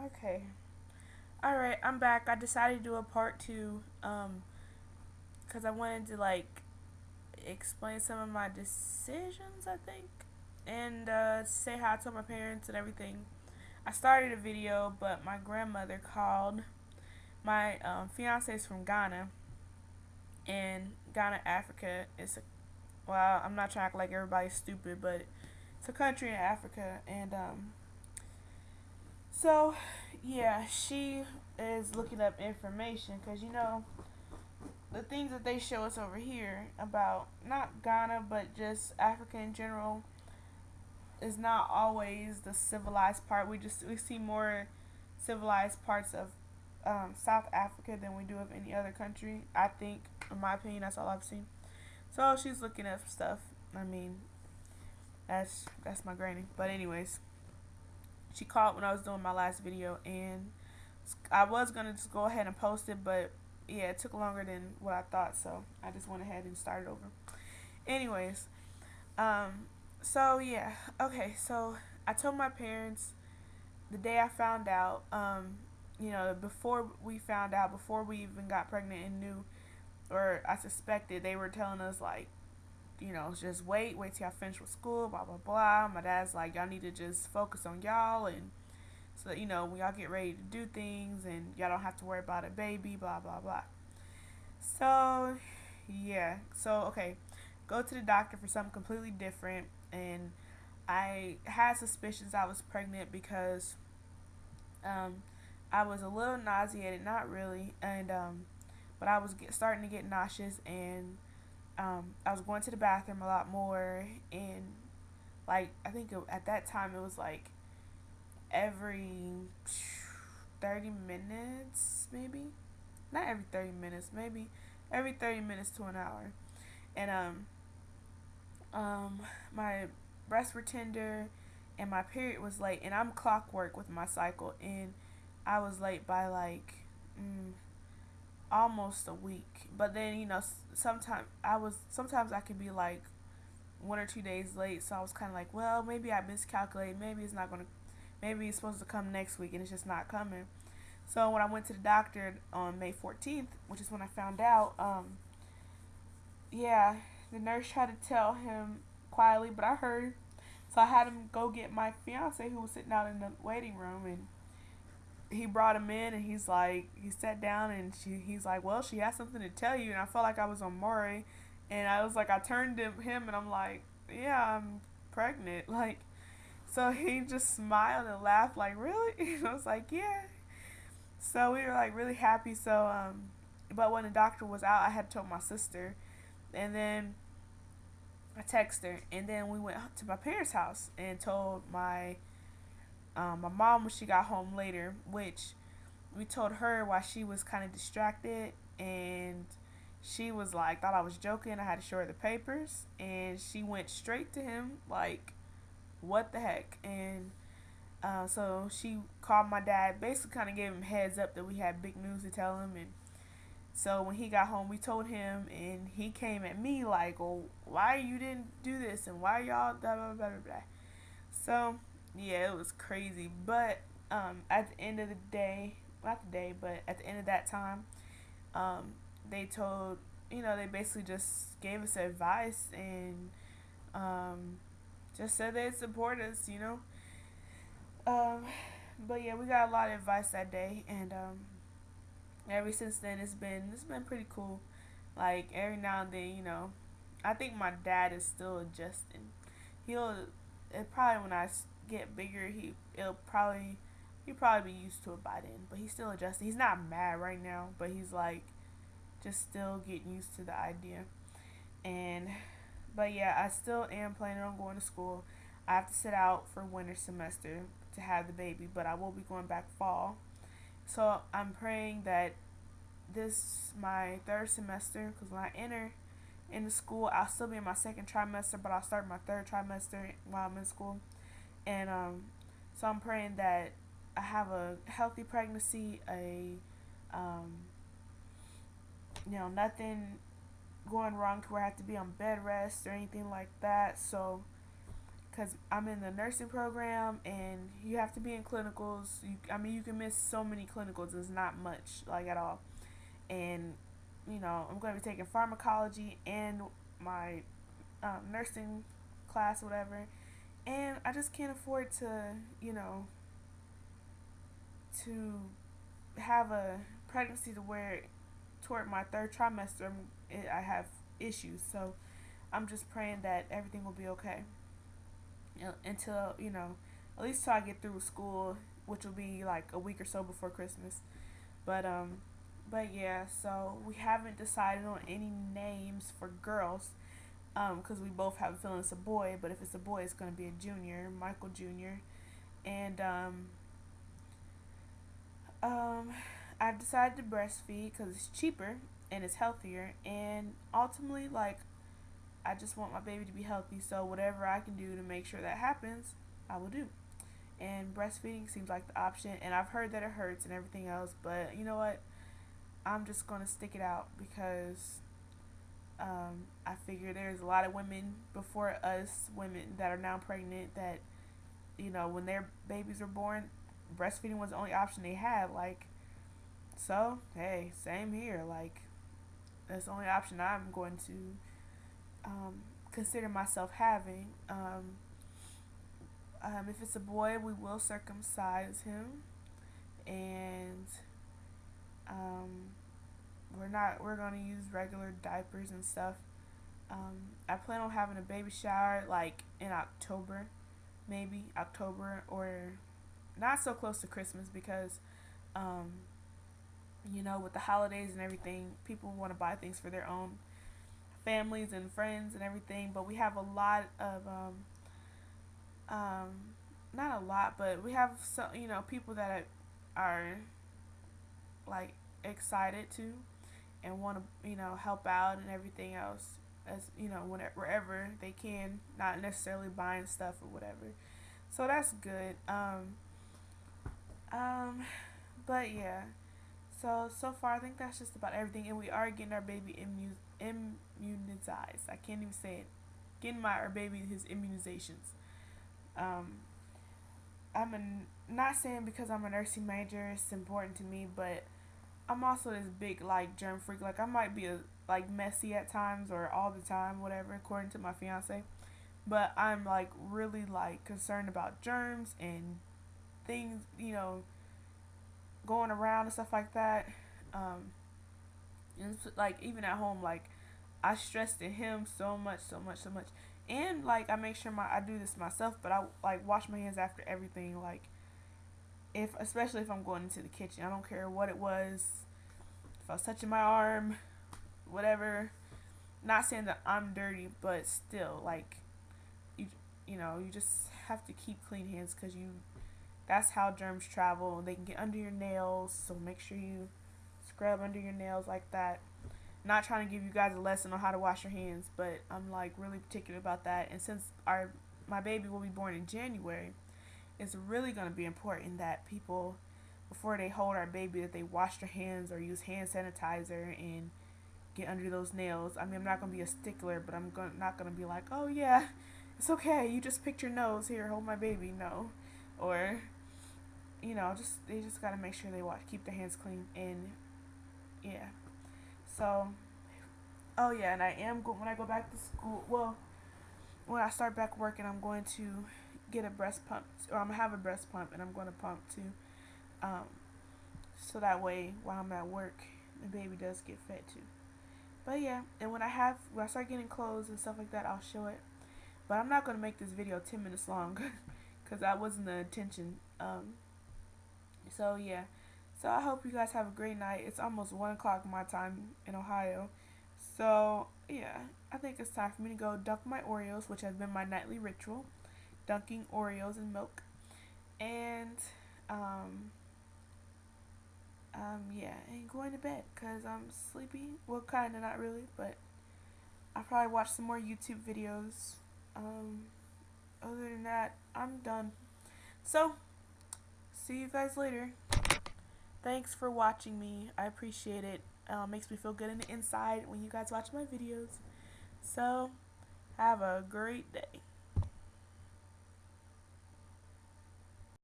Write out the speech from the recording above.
Okay. Alright, I'm back. I decided to do a part two, because I wanted to, like, explain some of my decisions, I think, and, say hi to my parents and everything. I started a video, but my grandmother called. My, fiance is from Ghana, and Ghana, Africa is a, well, I'm not trying to act like everybody's stupid, but it's a country in Africa, and, so, yeah, she is looking up information because the things that they show us over here about not Ghana but just Africa in general is not always the civilized part. We see more civilized parts of South Africa than we do of any other country. I think, in my opinion, that's all I've seen. So she's looking up stuff. I mean, that's my granny. But anyways, she called when I was doing my last video, and I was gonna just go ahead and post it, but yeah, it took longer than what I thought, so I just went ahead and started over. Anyways, um, so yeah, okay, so I told my parents the day I found out, before we found out, before we even got pregnant and knew, or I suspected, they were telling us, like, just wait till I finish with school, blah, blah, blah. My dad's like, y'all need to just focus on y'all, and so that, when y'all get ready to do things and y'all don't have to worry about a baby, blah, blah, blah. So, yeah. So, okay, go to the doctor for something completely different, and I had suspicions I was pregnant because um, I was a little nauseated, not really, and but I was starting to get nauseous, and I was going to the bathroom a lot more, and like I think at that time it was like every 30 minutes, maybe not every 30 minutes, maybe every 30 minutes to an hour, and my breasts were tender, and my period was late, and I'm clockwork with my cycle, and I was late by like almost a week. But then sometimes I could be like 1 or 2 days late, so I was kind of like, well, maybe I miscalculated. Maybe it's not gonna. Maybe it's supposed to come next week, and it's just not coming. So when I went to the doctor on May 14th, which is when I found out, yeah, the nurse tried to tell him quietly, but I heard. So I had him go get my fiance, who was sitting out in the waiting room, and he brought him in, and he sat down, and he's like, well, she has something to tell you, and I felt like I was on Maury, and I was like, I turned to him, and I'm like, yeah, I'm pregnant, like, so he just smiled and laughed, like, really? And I was like, yeah. So we were like really happy. So, but when the doctor was out, I had told my sister, and then I texted her, and then we went to my parents' house and told my mom when she got home later, which we told her while she was kind of distracted, and she was like, thought I was joking. I had to show her the papers, and she went straight to him like, what the heck? And so she called my dad, basically kind of gave him heads up that we had big news to tell him. And so when he got home, we told him, and he came at me like, "Oh, why you didn't do this, and why y'all blah blah blah blah blah." So yeah, it was crazy. But at the end of the day, not the day, but at the end of that time, um, they told, they basically just gave us advice, and um, just said they'd support us, Um, but yeah, we got a lot of advice that day, and ever since then it's been pretty cool. Like every now and then, I think my dad is still adjusting. He'll it probably when I get bigger, he'll probably be used to it by then. But he's still adjusting. He's not mad right now, but he's like just still getting used to the idea. And but yeah, I still am planning on going to school. I have to sit out for winter semester to have the baby, but I will be going back fall. So I'm praying that this my third semester, because when I enter into school, I'll still be in my second trimester, but I'll start my third trimester while I'm in school. And so I'm praying that I have a healthy pregnancy, um, nothing going wrong to where I have to be on bed rest or anything like that. So, because I'm in the nursing program and you have to be in clinicals. You can miss so many clinicals. It's not much, like, at all. And, I'm going to be taking pharmacology and my nursing class, whatever. And I just can't afford to, to have a pregnancy to where toward my third trimester I have issues. So I'm just praying that everything will be okay until, at least till I get through school, which will be like a week or so before Christmas. But yeah, so we haven't decided on any names for girls, because we both have a feeling it's a boy. But if it's a boy, it's gonna be a junior, Michael Jr. And um, I've decided to breastfeed because it's cheaper and it's healthier, and ultimately, like, I just want my baby to be healthy. So whatever I can do to make sure that happens, I will do. And breastfeeding seems like the option, and I've heard that it hurts and everything else, but you know what? I'm just gonna stick it out because I figure there's a lot of women before us, women that are now pregnant, that when their babies were born, breastfeeding was the only option they had. Like, so hey, same here. Like, that's the only option I'm going to consider myself having. If it's a boy, we will circumcise him, and um, we're gonna use regular diapers and stuff. I plan on having a baby shower like in October, maybe October, or not so close to Christmas, because um, with the holidays and everything, people want to buy things for their own families and friends and everything. But we have a lot of um, not a lot, but we have some people that are like excited to and want to help out and everything else, as whenever, wherever they can, not necessarily buying stuff or whatever. So that's good. Um, but yeah. So far, I think that's just about everything, and we are getting our baby immunized. I can't even say it. Getting our baby his immunizations. Um, not saying because I'm a nursing major, it's important to me, but I'm also this big like germ freak. Like, I might be like messy at times or all the time, whatever, according to my fiance. But I'm like really like concerned about germs and things, going around and stuff like that. Um, and it's, like, even at home, like, I stress to him so much, so much, so much. And like, I make sure I do this myself, but I like wash my hands after everything. Like, especially if I'm going into the kitchen, I don't care what it was. If I was touching my arm, whatever. Not saying that I'm dirty, but still, like, you just have to keep clean hands, because that's how germs travel. They can get under your nails, so make sure you scrub under your nails like that. Not trying to give you guys a lesson on how to wash your hands, but I'm like really particular about that. And since my baby will be born in January, it's really going to be important that people, before they hold our baby, that they wash their hands or use hand sanitizer and get under those nails. I mean, I'm not going to be a stickler, but not going to be like, oh yeah, it's okay, you just picked your nose, here, hold my baby. No. Or they just got to make sure they keep their hands clean. And yeah. So, oh yeah, and I am when I go back to school. Well, when I start back working, I'm going to get a breast pump, or I'm gonna have a breast pump, and I'm going to pump too. Um, so that way, while I'm at work, the baby does get fed too. But yeah, and when I start getting clothes and stuff like that, I'll show it. But I'm not gonna make this video 10 minutes long, because that wasn't the intention. So yeah. So I hope you guys have a great night. It's almost 1 o'clock my time in Ohio. So yeah, I think it's time for me to go dunk my Oreos, which has been my nightly ritual. Dunking Oreos in milk. And yeah, and going to bed because I'm sleepy. Well, kind of, not really, but I'll probably watch some more YouTube videos. Other than that, I'm done. So, see you guys later. Thanks for watching me. I appreciate it. Makes me feel good in the inside when you guys watch my videos. So, have a great day.